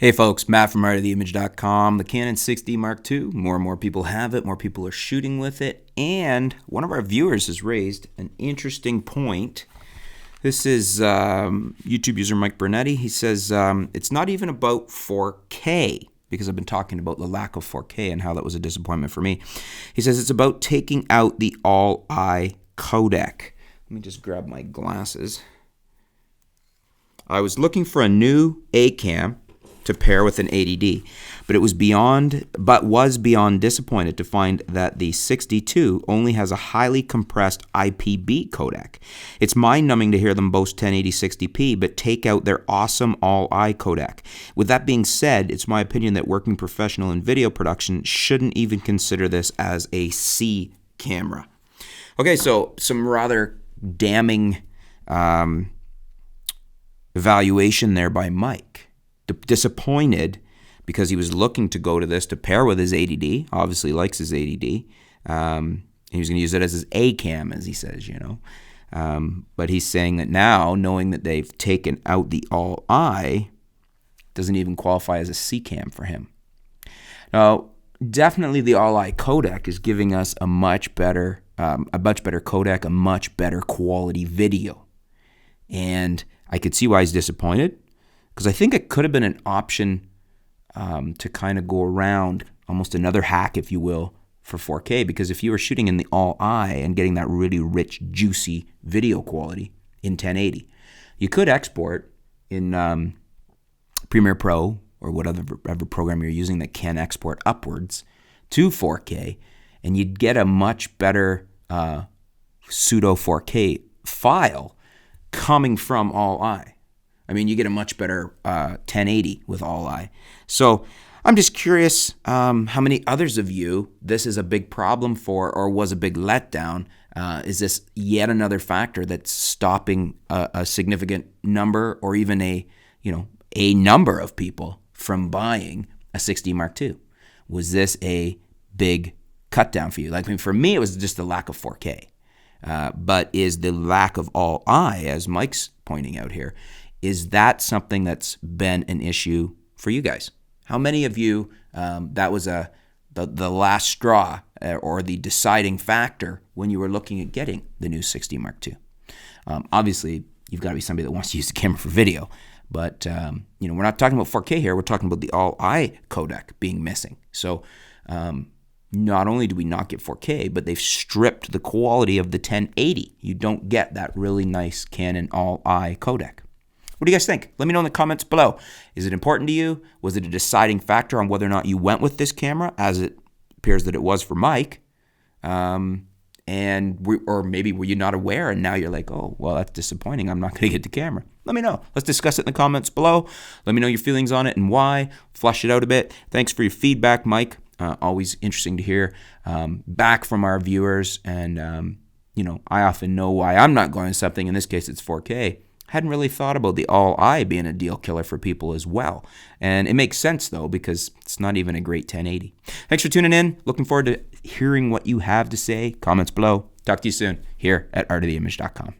Hey folks, Matt from artoftheimage.com. The Canon 6D Mark II, more and more people have it, more people are shooting with it, and one of our viewers has raised an interesting point. This is YouTube user Mike Bernetti. He says, it's not even about 4K, because I've been talking about the lack of 4K and how that was a disappointment for me. He says it's about taking out the all-eye codec. Let me just grab my glasses. I was looking for a new A cam to pair with an 80D, but was beyond disappointed to find that the 62 only has a highly compressed IPB codec. It's mind-numbing to hear them boast 1080 60p, but take out their awesome all-eye codec. With that being said, it's my opinion that working professional in video production shouldn't even consider this as a C camera. Okay, so some rather damning evaluation there by Mike. Disappointed because he was looking to go to this to pair with his 80D. Obviously likes his 80D. He was going to use it as his A cam, as he says, you know. But he's saying that now, knowing that they've taken out the all eye, doesn't even qualify as a C cam for him. Now, definitely the all eye codec is giving us a much better codec, a much better quality video, and I could see why he's disappointed. Because I think it could have been an option to kind of go around, almost another hack, if you will, for 4K. Because if you were shooting in the all-eye and getting that really rich, juicy video quality in 1080, you could export in Premiere Pro or whatever program you're using that can export upwards to 4K, and you'd get a much better pseudo 4K file coming from all-eye. I mean, you get a much better 1080 with all-eye. So I'm just curious how many others of you this is a big problem for, or was a big letdown. Is this yet another factor that's stopping a significant number, or even a number of people from buying a 6D Mark II? Was this a big cut down for you? Like, I mean, for me, it was just the lack of 4K. But is the lack of all-eye, as Mike's pointing out here, is that something that's been an issue for you guys? How many of you, that was the last straw or the deciding factor when you were looking at getting the new 6D Mark II? Obviously, you've got to be somebody that wants to use the camera for video. But, we're not talking about 4K here. We're talking about the all-eye codec being missing. So not only do we not get 4K, but they've stripped the quality of the 1080. You don't get that really nice Canon all-eye codec. What do you guys think? Let me know in the comments below. Is it important to you? Was it a deciding factor on whether or not you went with this camera, as it appears that it was for Mike? Or maybe were you not aware and now you're like, oh, well, that's disappointing. I'm not going to get the camera. Let me know. Let's discuss it in the comments below. Let me know your feelings on it and why. Flush it out a bit. Thanks for your feedback, Mike. Always interesting to hear back from our viewers. And, I often know why I'm not going to something. In this case, it's 4K. Hadn't really thought about the all-eye being a deal killer for people as well. And it makes sense, though, because it's not even a great 1080. Thanks for tuning in. Looking forward to hearing what you have to say. Comments below. Talk to you soon here at artoftheimage.com.